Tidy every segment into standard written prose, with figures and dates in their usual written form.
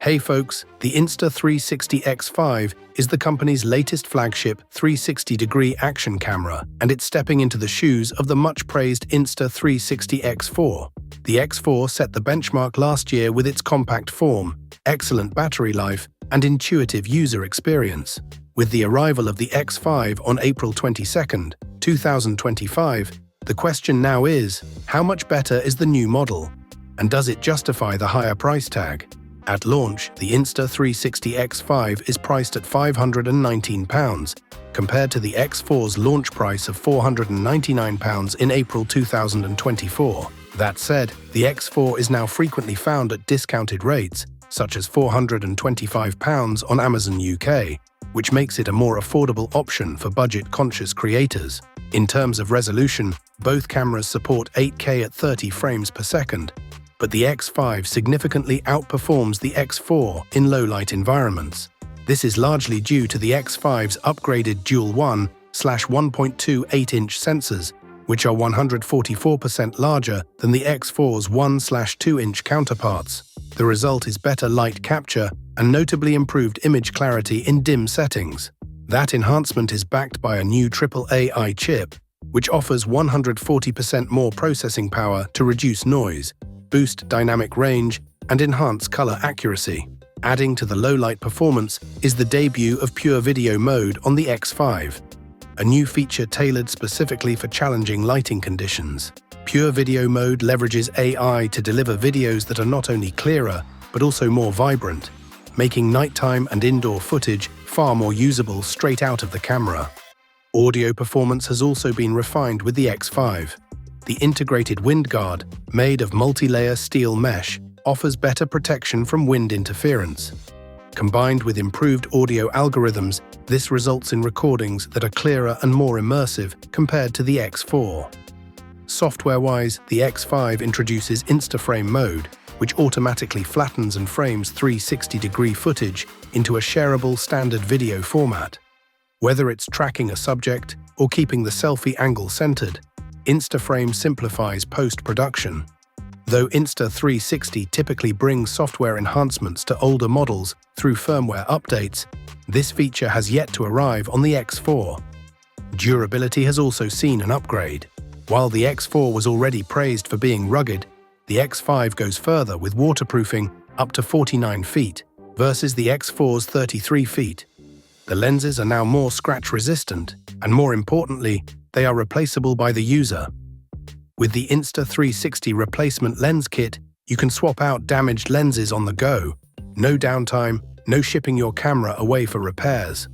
Hey folks, the Insta360 X5 is the company's latest flagship 360-degree action camera, and it's stepping into the shoes of the much-praised Insta360 X4. The X4 set the benchmark last year with its compact form, excellent battery life, and intuitive user experience. With the arrival of the X5 on April 22, 2025, the question now is, how much better is the new model? And does it justify the higher price tag? At launch, the Insta360 X5 is priced at £519, compared to the X4's launch price of £499 in April 2024. That said, the X4 is now frequently found at discounted rates, such as £425 on Amazon UK, which makes it a more affordable option for budget-conscious creators. In terms of resolution, both cameras support 8K at 30 frames per second, but the X5 significantly outperforms the X4 in low-light environments. This is largely due to the X5's upgraded dual 1/1.28-inch sensors, which are 144% larger than the X4's 1/2-inch counterparts. The result is better light capture and notably improved image clarity in dim settings. That enhancement is backed by a new AAA chip, which offers 140% more processing power to reduce noise, boost dynamic range, and enhance color accuracy. Adding to the low-light performance is the debut of Pure Video mode on the X5, a new feature tailored specifically for challenging lighting conditions. Pure Video mode leverages AI to deliver videos that are not only clearer, but also more vibrant, making nighttime and indoor footage far more usable straight out of the camera. Audio performance has also been refined with the X5. The integrated wind guard, made of multi-layer steel mesh, offers better protection from wind interference. Combined with improved audio algorithms, this results in recordings that are clearer and more immersive compared to the X4. Software-wise, the X5 introduces Instaframe mode, which automatically flattens and frames 360-degree footage into a shareable standard video format. Whether it's tracking a subject or keeping the selfie angle centered, Instaframe simplifies post-production. Though Insta360 typically brings software enhancements to older models through firmware updates, this feature has yet to arrive on the X4. Durability has also seen an upgrade. While the X4 was already praised for being rugged, the X5 goes further with waterproofing up to 49 feet versus the X4's 33 feet. The lenses are now more scratch-resistant, and more importantly, they are replaceable by the user. With the Insta360 replacement lens kit, you can swap out damaged lenses on the go. No downtime, no shipping your camera away for repairs.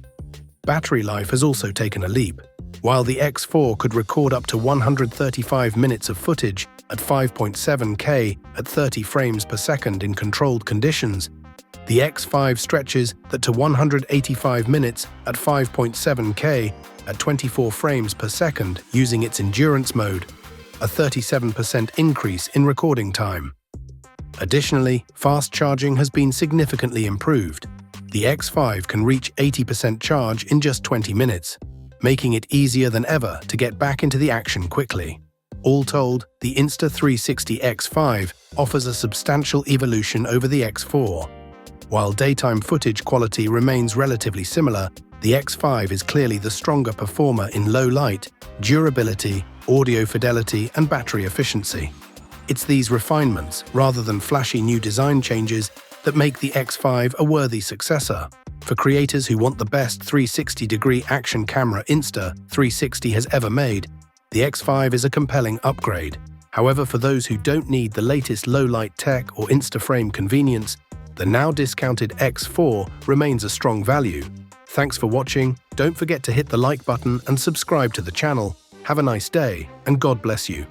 Battery life has also taken a leap. While the X4 could record up to 135 minutes of footage at 5.7K at 30 frames per second in controlled conditions, the X5 stretches that to 185 minutes at 5.7K at 24 frames per second using its endurance mode, a 37% increase in recording time. Additionally, fast charging has been significantly improved. The X5 can reach 80% charge in just 20 minutes, making it easier than ever to get back into the action quickly. All told, the Insta360 X5 offers a substantial evolution over the X4. While daytime footage quality remains relatively similar, the X5 is clearly the stronger performer in low light, durability, audio fidelity, and battery efficiency. It's these refinements, rather than flashy new design changes, that make the X5 a worthy successor. For creators who want the best 360-degree action camera Insta360 has ever made, the X5 is a compelling upgrade. However, for those who don't need the latest low-light tech or Instaframe convenience, the now discounted X4 remains a strong value. Thanks for watching. Don't forget to hit the like button and subscribe to the channel. Have a nice day, and God bless you.